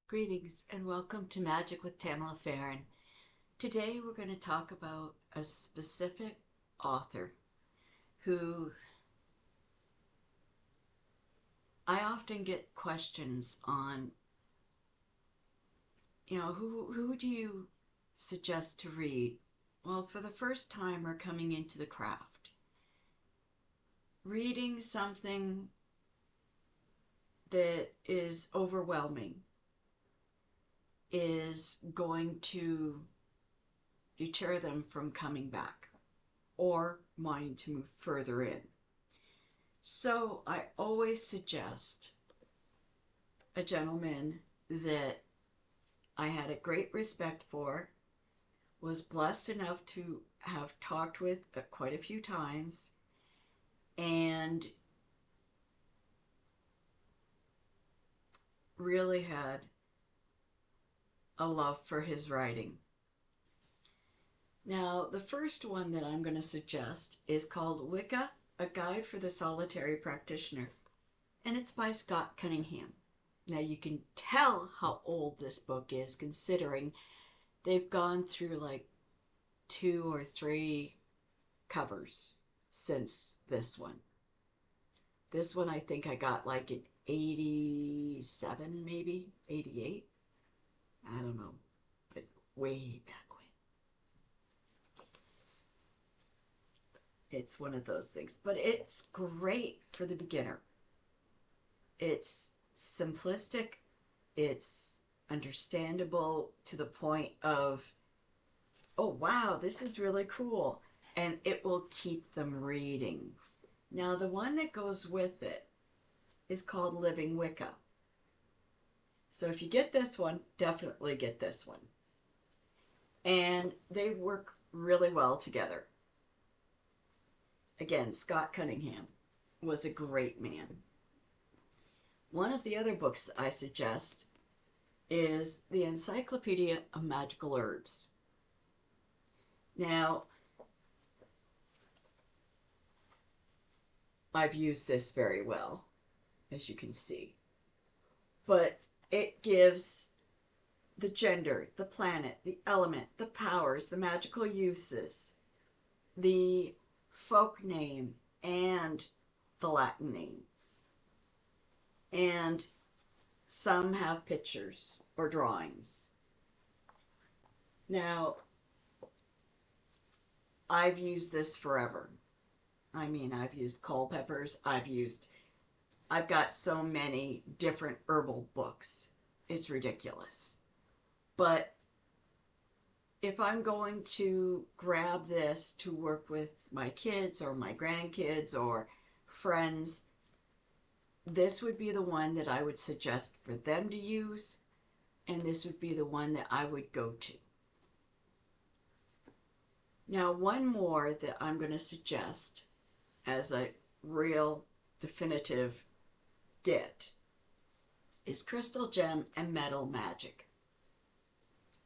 Greetings and welcome to Magic with Tamala Farron. Today we're going to talk about a specific author who I often get questions on, who do you suggest to read? Well, for the first timer coming into the craft, reading something that is overwhelming is going to deter them from coming back or wanting to move further in. So I always suggest a gentleman that I had a great respect for, was blessed enough to have talked with quite a few times, and really had a love for his writing. Now, the first one that I'm going to suggest is called Wicca, A Guide for the Solitary Practitioner, and it's by Scott Cunningham. Now, you can tell how old this book is, considering they've gone through like 2 or 3 covers since this one. This one I think I got like in 87, maybe 88. I don't know, but way back when. It's one of those things, but it's great for the beginner. It's simplistic, it's understandable to the point of, oh wow, this is really cool, and it will keep them reading. Now, the one that goes with it is called Living Wicca. So if you get this one, definitely get this one. And they work really well together. Again, Scott Cunningham was a great man. One of the other books I suggest is the Encyclopedia of Magical Herbs. Now, I've used this very well, as you can see, but it gives the gender, the planet, the element, the powers, the magical uses, the folk name, and the Latin name. And some have pictures or drawings. Now, I've used this forever. I mean, I've used Culpepper's, I've got so many different herbal books. It's ridiculous. But if I'm going to grab this to work with my kids or my grandkids or friends, this would be the one that I would suggest for them to use, and this would be the one that I would go to. Now, one more that I'm going to suggest as a real definitive get is Crystal Gem and Metal Magic.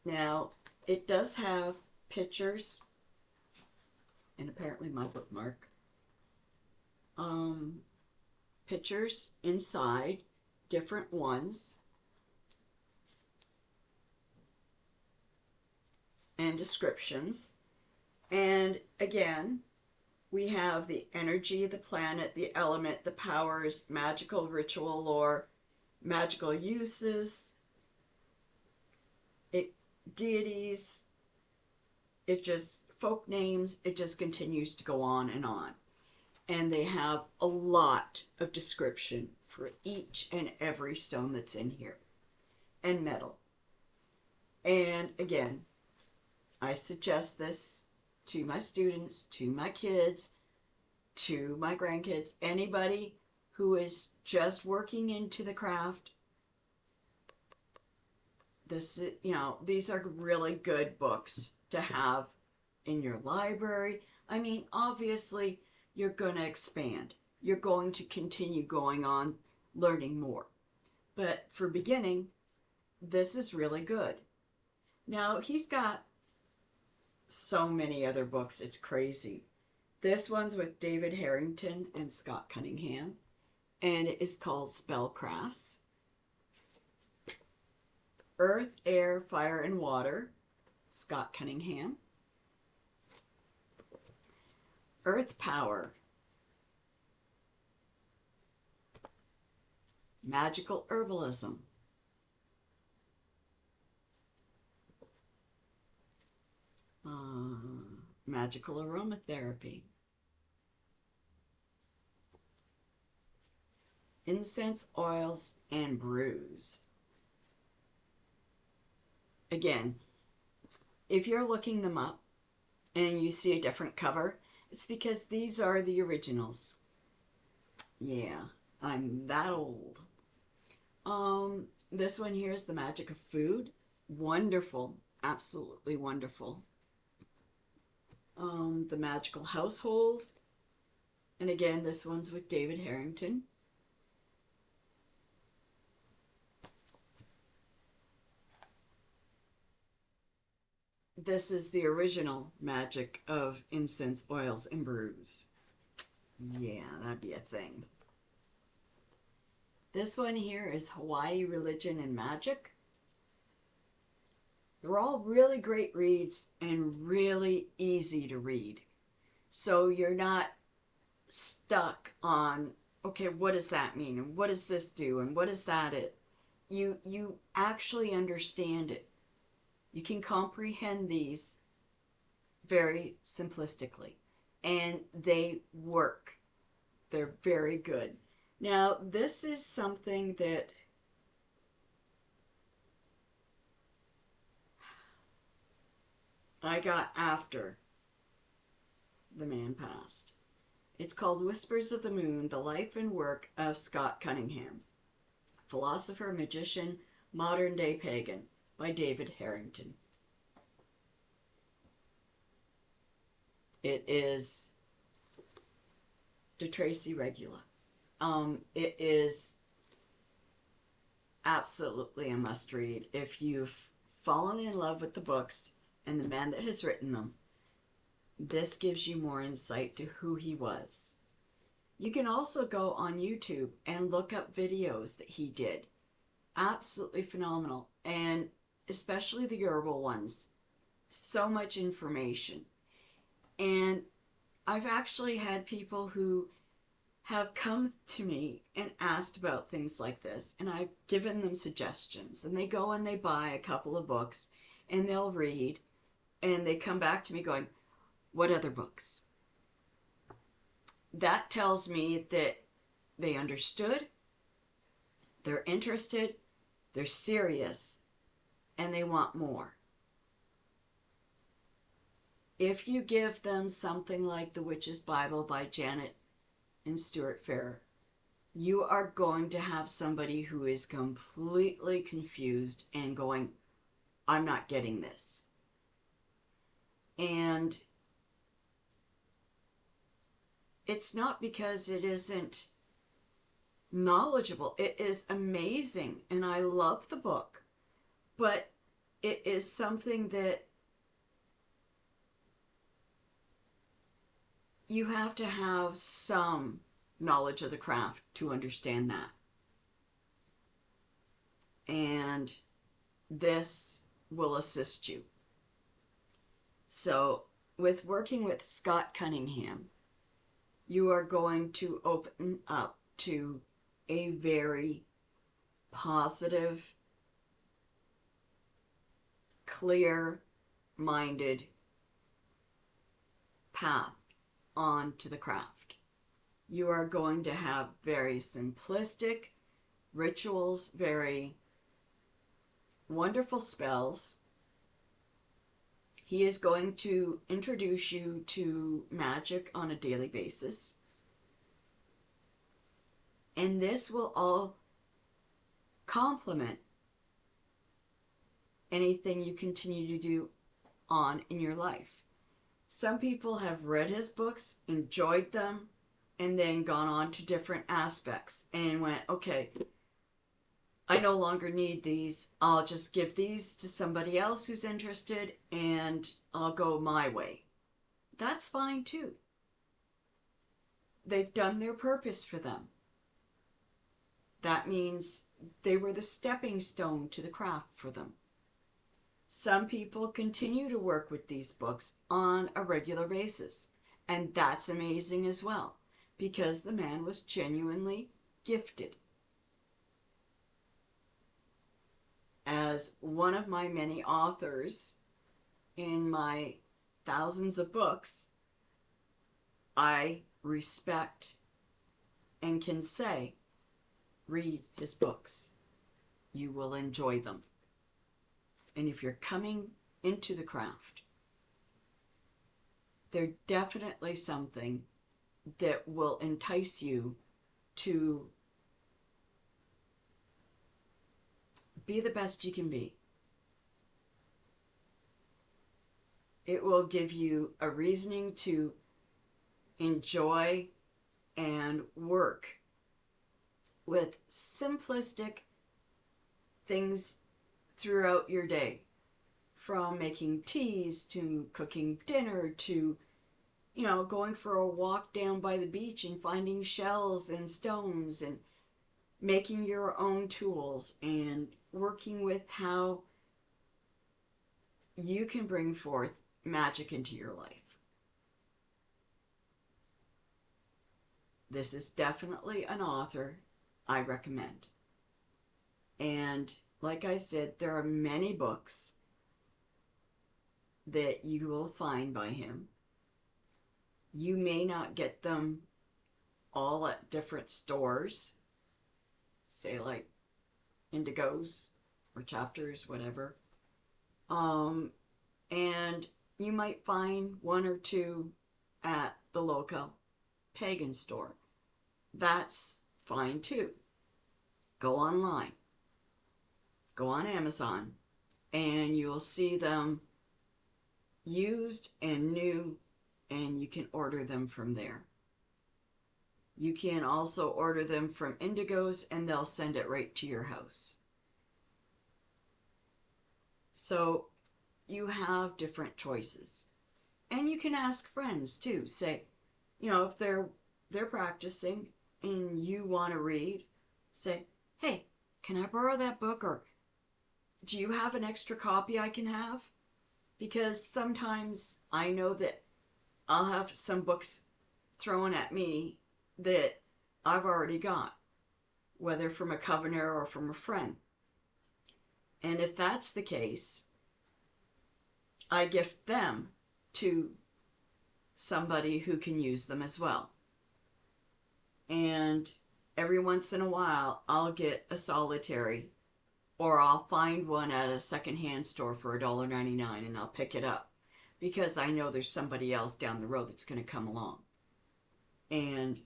Now, it does have pictures, and apparently my bookmark, pictures inside, different ones, and descriptions. And again, we have the energy, the planet, the element, the powers, magical ritual lore, magical uses, deities, folk names, it just continues to go on. And they have a lot of description for each and every stone that's in here, and metal. And again, I suggest this to my students, to my kids, to my grandkids, anybody who is just working into the craft. These are really good books to have in your library. I mean, obviously, you're going to expand. You're going to continue going on, learning more. But for beginning, this is really good. Now, he's got so many other books, it's crazy. This one's with David Harrington and Scott Cunningham, and it is called Spellcrafts. Earth, Air, Fire, and Water, Scott Cunningham. Earth Power, Magical Herbalism. Magical Aromatherapy. Incense, Oils, and Brews. Again, if you're looking them up and you see a different cover, it's because these are the originals. Yeah, I'm that old. This one here is The Magic of Food. Wonderful, absolutely wonderful. The Magical Household. And again, this one's with David Harrington. This is the original Magic of Incense, Oils, and Brews. Yeah, that'd be a thing. This one here is Hawaii Religion and Magic. They're all really great reads and really easy to read. So you're not stuck on, okay, what does that mean? And what does this do? And what is that it? You actually understand it. You can comprehend these very simplistically. And they work. They're very good. Now, this is something that I got after the man passed. It's called Whispers of the Moon, The Life and Work of Scott Cunningham, Philosopher, Magician, Modern-Day Pagan, by David Harrington. It is de Tracy Regula. It is absolutely a must-read. If you've fallen in love with the books and the man that has written them, this gives you more insight to who he was. You can also go on YouTube and look up videos that he did. Absolutely phenomenal. And especially the herbal ones. So much information. And I've actually had people who have come to me and asked about things like this, and I've given them suggestions, and they go and they buy a couple of books and they'll read, and they come back to me going, what other books? That tells me that they understood, they're interested, they're serious, and they want more. If you give them something like The Witch's Bible by Janet and Stuart Farrer, you are going to have somebody who is completely confused and going, I'm not getting this. And it's not because it isn't knowledgeable. It is amazing, and I love the book, but it is something that you have to have some knowledge of the craft to understand that. And this will assist you. So, with working with Scott Cunningham, you are going to open up to a very positive, clear-minded path on to the craft. You are going to have very simplistic rituals, very wonderful spells. He is going to introduce you to magic on a daily basis. And this will all complement anything you continue to do on in your life. Some people have read his books, enjoyed them, and then gone on to different aspects and went, okay, I no longer need these. I'll just give these to somebody else who's interested and I'll go my way. That's fine too. They've done their purpose for them. That means they were the stepping stone to the craft for them. Some people continue to work with these books on a regular basis, and that's amazing as well, because the man was genuinely gifted. As one of my many authors in my thousands of books, I respect and can say, read his books. You will enjoy them. And if you're coming into the craft, they're definitely something that will entice you to be the best you can be. It will give you a reasoning to enjoy and work with simplistic things throughout your day, from making teas to cooking dinner to, going for a walk down by the beach and finding shells and stones and making your own tools and working with how you can bring forth magic into your life. This is definitely an author I recommend. And like I said, there are many books that you will find by him. You may not get them all at different stores, say like Indigos or Chapters, whatever. And you might find one or two at the local pagan store. That's fine too. Go online. Go on Amazon and you'll see them used and new, and you can order them from there. You can also order them from Indigos and they'll send it right to your house. So you have different choices. And you can ask friends too. Say, if they're practicing and you want to read, say, hey, can I borrow that book? Or do you have an extra copy I can have? Because sometimes I know that I'll have some books thrown at me that I've already got, whether from a covener or from a friend. And if that's the case, I gift them to somebody who can use them as well. And every once in a while, I'll get a solitary, or I'll find one at a secondhand store for $1.99 and I'll pick it up because I know there's somebody else down the road that's going to come along. And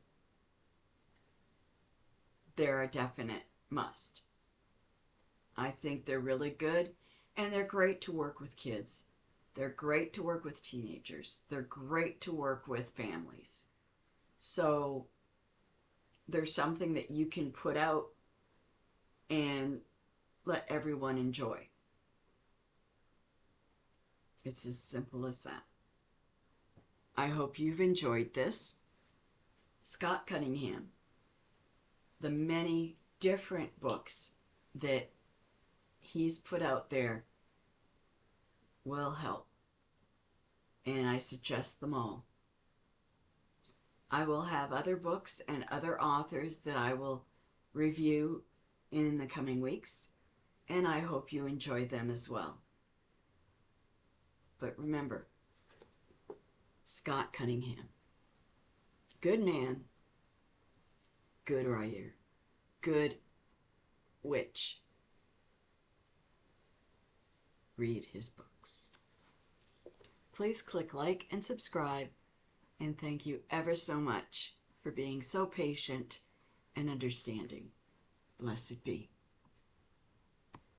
they're a definite must. I think they're really good, and they're great to work with kids. They're great to work with teenagers. They're great to work with families. So there's something that you can put out and let everyone enjoy. It's as simple as that. I hope you've enjoyed this. Scott Cunningham, the many different books that he's put out there will help, and I suggest them all. I will have other books and other authors that I will review in the coming weeks, and I hope you enjoy them as well. But remember, Scott Cunningham, good man, good writer, good witch. Read his books. Please click like and subscribe, and thank you ever so much for being so patient and understanding. Blessed be.